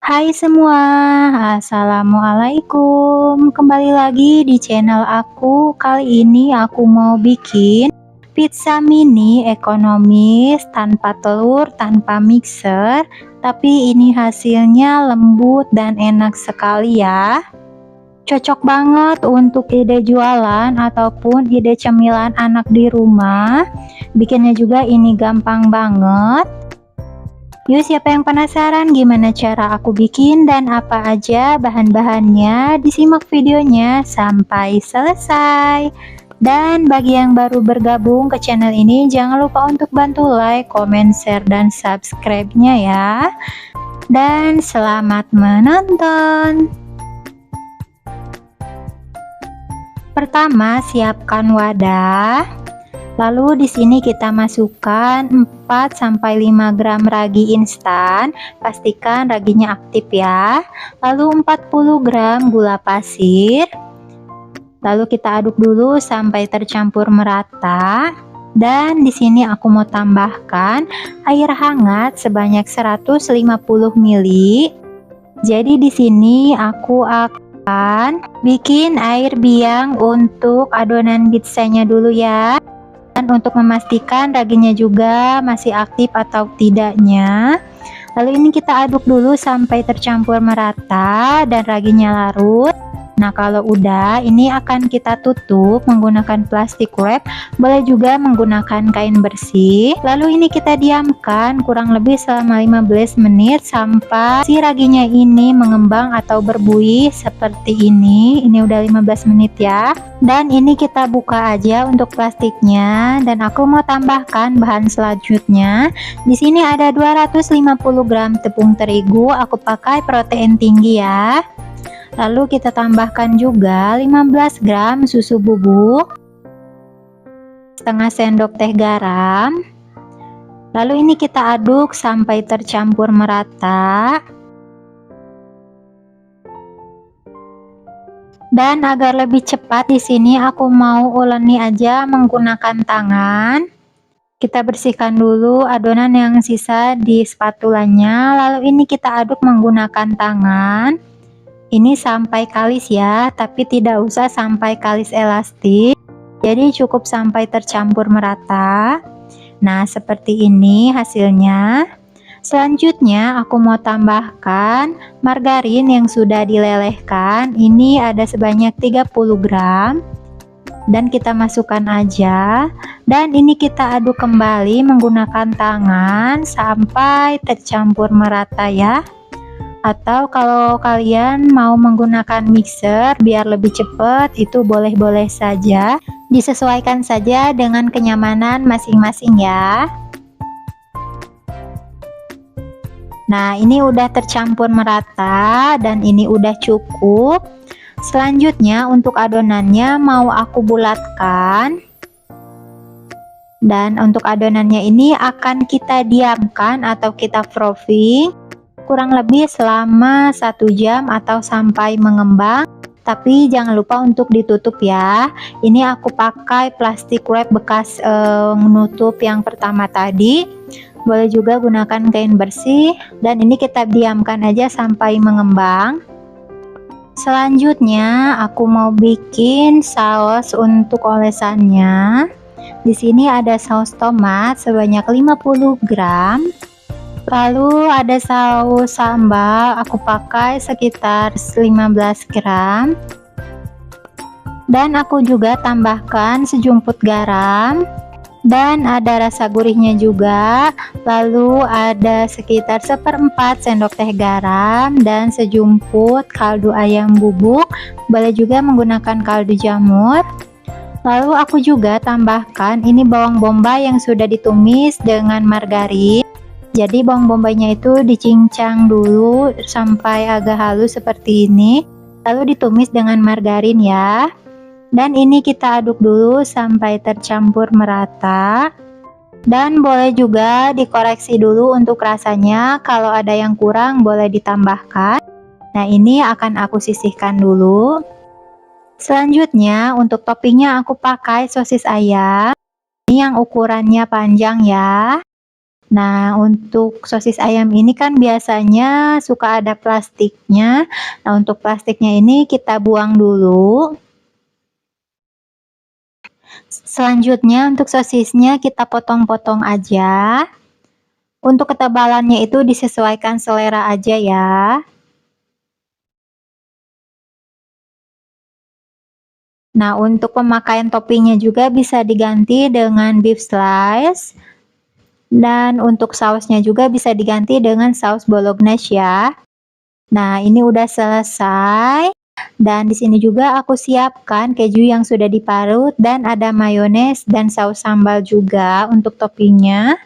Hai semua, assalamualaikum. Kembali lagi di channel aku. Kali ini aku mau bikin pizza mini ekonomis tanpa telur, tanpa mixer, tapi ini hasilnya lembut dan enak sekali ya. Cocok banget untuk ide jualan ataupun ide cemilan anak di rumah. Bikinnya juga ini gampang banget. Yuk, siapa yang penasaran gimana cara aku bikin dan apa aja bahan-bahannya? Disimak videonya sampai selesai. Dan bagi yang baru bergabung ke channel ini, jangan lupa untuk bantu like, comment, share, dan subscribe-nya ya. Dan selamat menonton. Pertama, siapkan wadah. Lalu di sini kita masukkan 4 sampai 5 gram ragi instan, pastikan raginya aktif ya. Lalu 40 gram gula pasir. Lalu kita aduk dulu sampai tercampur merata. Dan di sini aku mau tambahkan air hangat sebanyak 150 ml. Jadi di sini aku akan bikin air biang untuk adonan pizzanya dulu ya. Dan untuk memastikan raginya juga masih aktif atau tidaknya, lalu ini kita aduk dulu sampai tercampur merata dan raginya larut. Nah, kalau udah, ini akan kita tutup menggunakan plastik wrap, boleh juga menggunakan kain bersih. Lalu ini kita diamkan kurang lebih selama 15 menit sampai si raginya ini mengembang atau berbuih seperti ini. Ini udah 15 menit ya. Dan ini kita buka aja untuk plastiknya, dan aku mau tambahkan bahan selanjutnya. Di sini ada 250 gram tepung terigu, aku pakai protein tinggi ya. Lalu kita tambahkan juga 15 gram susu bubuk, setengah sendok teh garam. Lalu ini kita aduk sampai tercampur merata. Dan agar lebih cepat di sini aku mau uleni aja menggunakan tangan. Kita bersihkan dulu adonan yang sisa di spatulanya, lalu ini kita aduk menggunakan tangan. Ini sampai kalis ya, tapi tidak usah sampai kalis elastik. Jadi cukup sampai tercampur merata. Nah, seperti ini hasilnya. Selanjutnya aku mau tambahkan margarin yang sudah dilelehkan. Ini ada sebanyak 30 gram. Dan kita masukkan aja. Dan ini kita aduk kembali menggunakan tangan sampai tercampur merata ya. Atau kalau kalian mau menggunakan mixer biar lebih cepat, itu boleh-boleh saja. Disesuaikan saja dengan kenyamanan masing-masing ya. Nah, ini udah tercampur merata dan ini udah cukup. Selanjutnya untuk adonannya mau aku bulatkan. Dan untuk adonannya ini akan kita diamkan atau kita frothing kurang lebih selama 1 jam atau sampai mengembang. Tapi jangan lupa untuk ditutup ya. Ini aku pakai plastik wrap bekas menutup yang pertama tadi. Boleh juga gunakan kain bersih. Dan ini kita diamkan aja sampai mengembang. Selanjutnya aku mau bikin saus untuk olesannya. Di sini ada saus tomat sebanyak 50 gram. Lalu ada saus sambal, aku pakai sekitar 15 gram. Dan aku juga tambahkan sejumput garam. Dan ada rasa gurihnya juga. Lalu ada sekitar 1/4 sendok teh garam dan sejumput kaldu ayam bubuk. Boleh juga menggunakan kaldu jamur. Lalu aku juga tambahkan ini bawang bombay yang sudah ditumis dengan margarin. Jadi bawang bombaynya itu dicincang dulu sampai agak halus seperti ini. Lalu ditumis dengan margarin ya. Dan ini kita aduk dulu sampai tercampur merata. Dan boleh juga dikoreksi dulu untuk rasanya. Kalau ada yang kurang boleh ditambahkan. Nah, ini akan aku sisihkan dulu. Selanjutnya untuk toppingnya aku pakai sosis ayam. Ini yang ukurannya panjang ya. Nah, untuk sosis ayam ini kan biasanya suka ada plastiknya. Nah, untuk plastiknya ini kita buang dulu. Selanjutnya untuk sosisnya kita potong-potong aja. Untuk ketebalannya itu disesuaikan selera aja ya. Nah, untuk pemakaian toppingnya juga bisa diganti dengan beef slice. Dan untuk sausnya juga bisa diganti dengan saus bolognese ya. Nah, ini udah selesai. Dan di sini juga aku siapkan keju yang sudah diparut dan ada mayones dan saus sambal juga untuk toppingnya.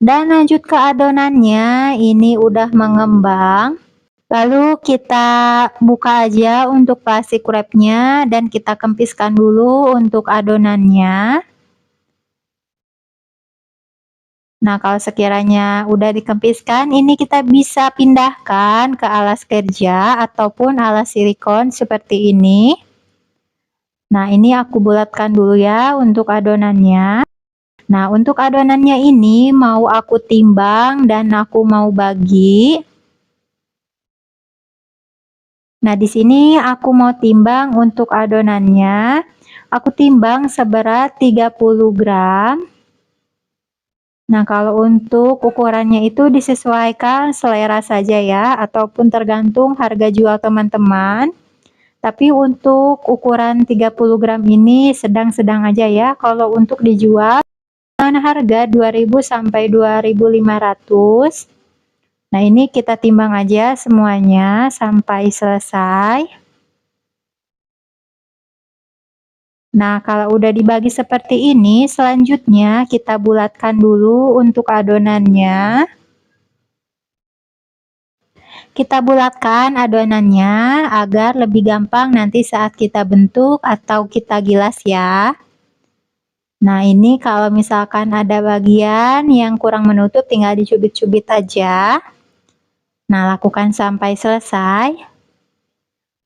Dan lanjut ke adonannya, ini udah mengembang. Lalu kita buka aja untuk plastik wrapnya dan kita kempiskan dulu untuk adonannya. Nah, kalau sekiranya udah dikempiskan, ini kita bisa pindahkan ke alas kerja ataupun alas silikon seperti ini. Nah, ini aku bulatkan dulu ya untuk adonannya. Nah, untuk adonannya ini mau aku timbang dan aku mau bagi. Nah, di sini aku mau timbang untuk adonannya. Aku timbang seberat 30 gram. Nah, kalau untuk ukurannya itu disesuaikan selera saja ya, ataupun tergantung harga jual teman-teman. Tapi untuk ukuran 30 gram ini sedang-sedang aja ya, kalau untuk dijual dengan harga 2.000 sampai 2.500. Nah, ini kita timbang aja semuanya sampai selesai. Nah, kalau udah dibagi seperti ini, selanjutnya kita bulatkan dulu untuk adonannya. Kita bulatkan adonannya agar lebih gampang nanti saat kita bentuk atau kita gilas ya. Nah, ini kalau misalkan ada bagian yang kurang menutup tinggal dicubit-cubit aja. Nah, lakukan sampai selesai.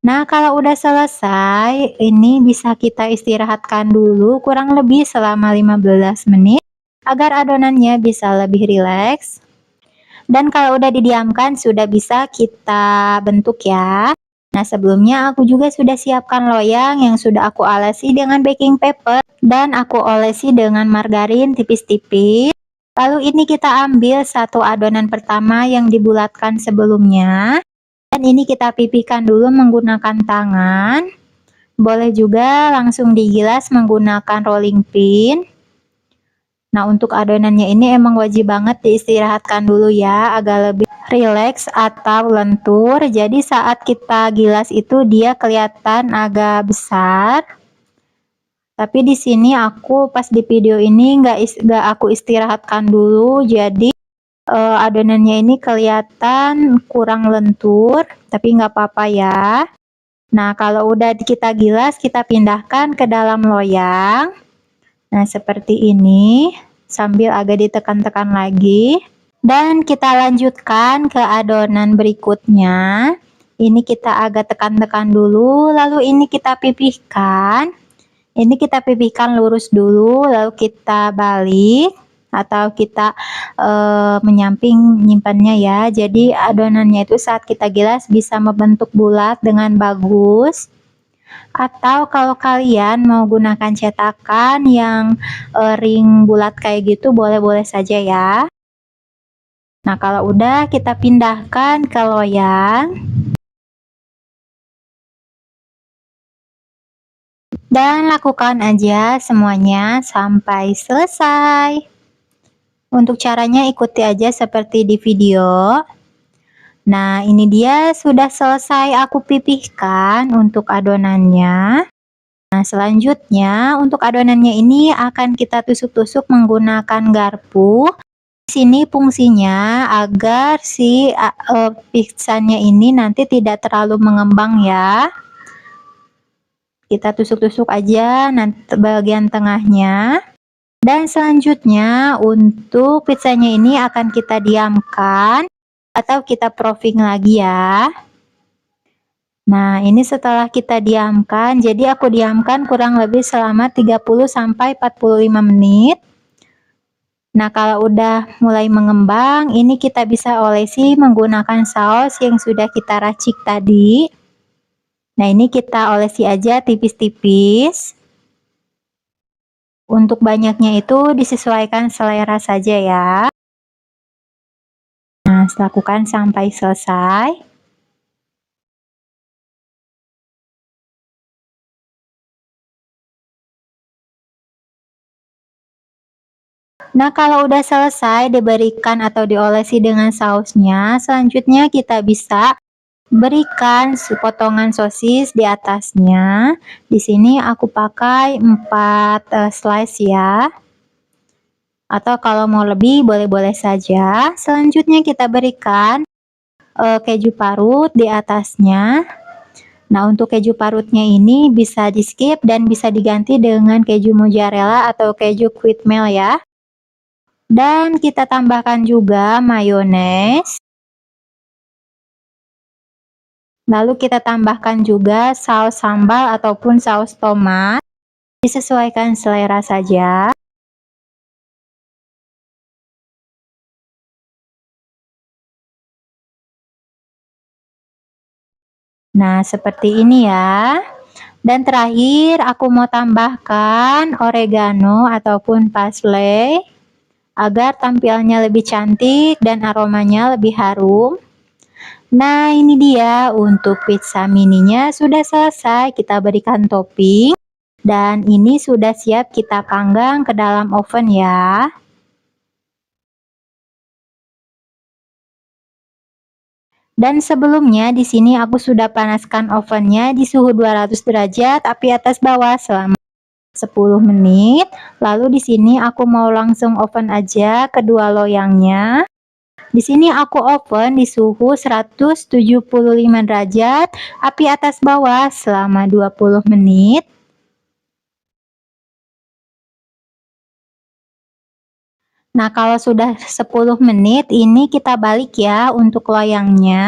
Nah, kalau udah selesai, ini bisa kita istirahatkan dulu kurang lebih selama 15 menit agar adonannya bisa lebih rileks. Dan kalau udah didiamkan sudah bisa kita bentuk ya. Nah, sebelumnya aku juga sudah siapkan loyang yang sudah aku olesi dengan baking paper dan aku olesi dengan margarin tipis-tipis. Lalu ini kita ambil satu adonan pertama yang dibulatkan sebelumnya. Dan ini kita pipihkan dulu menggunakan tangan. Boleh juga langsung digilas menggunakan rolling pin. Nah, untuk adonannya ini emang wajib banget diistirahatkan dulu ya, agar lebih rileks atau lentur. Jadi saat kita gilas itu dia kelihatan agak besar. Tapi di sini aku pas di video ini nggak aku istirahatkan dulu, jadi adonannya ini kelihatan kurang lentur, tapi nggak apa-apa ya. Nah, kalau udah kita gilas, kita pindahkan ke dalam loyang. Nah, seperti ini, sambil agak ditekan-tekan lagi. Dan kita lanjutkan ke adonan berikutnya. Ini kita agak tekan-tekan dulu, lalu ini kita pipihkan. Ini kita pipihkan lurus dulu, lalu kita balik atau kita menyamping nyimpannya ya. Jadi adonannya itu saat kita gilas bisa membentuk bulat dengan bagus. Atau kalau kalian mau gunakan cetakan yang ring bulat kayak gitu, boleh-boleh saja ya. Nah, kalau udah kita pindahkan ke loyang. Dan lakukan aja semuanya sampai selesai. Untuk caranya ikuti aja seperti di video. Nah, ini dia sudah selesai aku pipihkan untuk adonannya. Nah, selanjutnya untuk adonannya ini akan kita tusuk-tusuk menggunakan garpu. Di sini fungsinya agar si pizzanya ini nanti tidak terlalu mengembang ya. Kita tusuk-tusuk aja nanti bagian tengahnya. Dan selanjutnya untuk pizzanya ini akan kita diamkan atau kita proofing lagi ya. Nah, ini setelah kita diamkan, jadi aku diamkan kurang lebih selama 30 sampai 45 menit. Nah, kalau udah mulai mengembang, ini kita bisa olesi menggunakan saus yang sudah kita racik tadi. Nah, ini kita olesi aja tipis-tipis. Untuk banyaknya itu disesuaikan selera saja ya. Nah, lakukan sampai selesai. Nah, kalau udah selesai diberikan atau diolesi dengan sausnya, selanjutnya kita bisa berikan potongan sosis di atasnya. Di sini aku pakai 4 slice ya. Atau kalau mau lebih boleh-boleh saja. Selanjutnya kita berikan keju parut di atasnya. Nah, untuk keju parutnya ini bisa di-skip dan bisa diganti dengan keju mozzarella atau keju quick melt ya. Dan kita tambahkan juga mayones. Lalu kita tambahkan juga saus sambal ataupun saus tomat. Disesuaikan selera saja. Nah, seperti ini ya. Dan terakhir aku mau tambahkan oregano ataupun parsley agar tampilannya lebih cantik dan aromanya lebih harum. Nah, ini dia untuk pizza mininya sudah selesai. Kita berikan topping dan ini sudah siap kita panggang ke dalam oven ya. Dan sebelumnya di sini aku sudah panaskan ovennya di suhu 200 derajat api atas bawah selama 10 menit. Lalu di sini aku mau langsung oven aja kedua loyangnya. Di sini aku oven di suhu 175 derajat api atas bawah selama 20 menit. Nah, kalau sudah 10 menit ini kita balik ya untuk loyangnya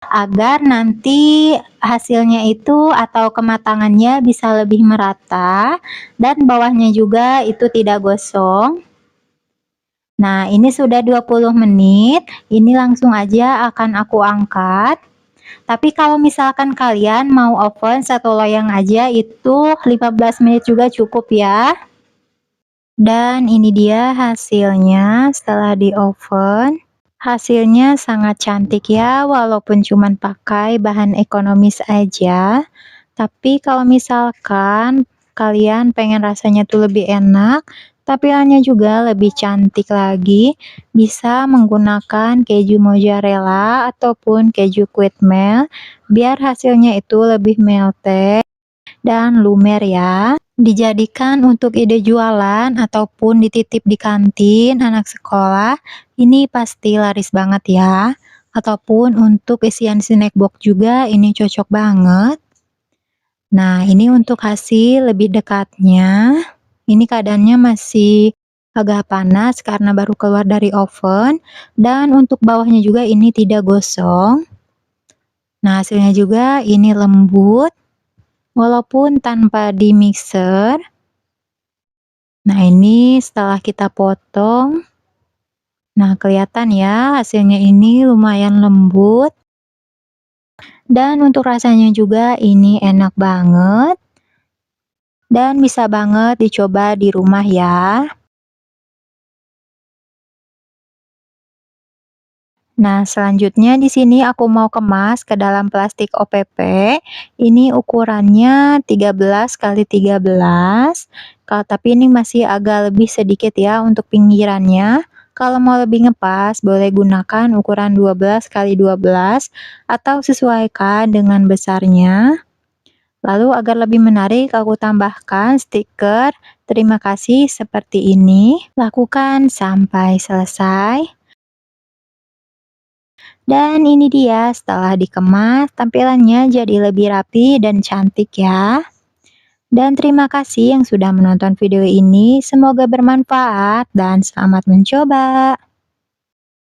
agar nanti hasilnya itu atau kematangannya bisa lebih merata dan bawahnya juga itu tidak gosong. Nah, ini sudah 20 menit, ini langsung aja akan aku angkat. Tapi kalau misalkan kalian mau oven satu loyang aja itu 15 menit juga cukup ya. Dan ini dia hasilnya setelah di oven. Hasilnya sangat cantik ya, walaupun cuman pakai bahan ekonomis aja. Tapi kalau misalkan kalian pengen rasanya tuh lebih enak, tampilannya juga lebih cantik lagi, bisa menggunakan keju mozzarella ataupun keju quick melt, biar hasilnya itu lebih melted dan lumer ya. Dijadikan untuk ide jualan ataupun dititip di kantin anak sekolah, ini pasti laris banget ya. Ataupun untuk isian snack box juga ini cocok banget. Nah, ini untuk hasil lebih dekatnya. Ini keadaannya masih agak panas karena baru keluar dari oven. Dan untuk bawahnya juga ini tidak gosong. Nah, hasilnya juga ini lembut. Walaupun tanpa di mixer. Nah, ini setelah kita potong. Nah, kelihatan ya hasilnya ini lumayan lembut. Dan untuk rasanya juga ini enak banget. Dan bisa banget dicoba di rumah ya. Nah, selanjutnya di sini aku mau kemas ke dalam plastik OPP. Ini ukurannya 13 kali 13. Tapi ini masih agak lebih sedikit ya untuk pinggirannya. Kalau mau lebih ngepas, boleh gunakan ukuran 12 kali 12 atau sesuaikan dengan besarnya. Lalu agar lebih menarik, aku tambahkan stiker terima kasih seperti ini. Lakukan sampai selesai. Dan ini dia setelah dikemas, tampilannya jadi lebih rapi dan cantik ya. Dan terima kasih yang sudah menonton video ini, semoga bermanfaat dan selamat mencoba.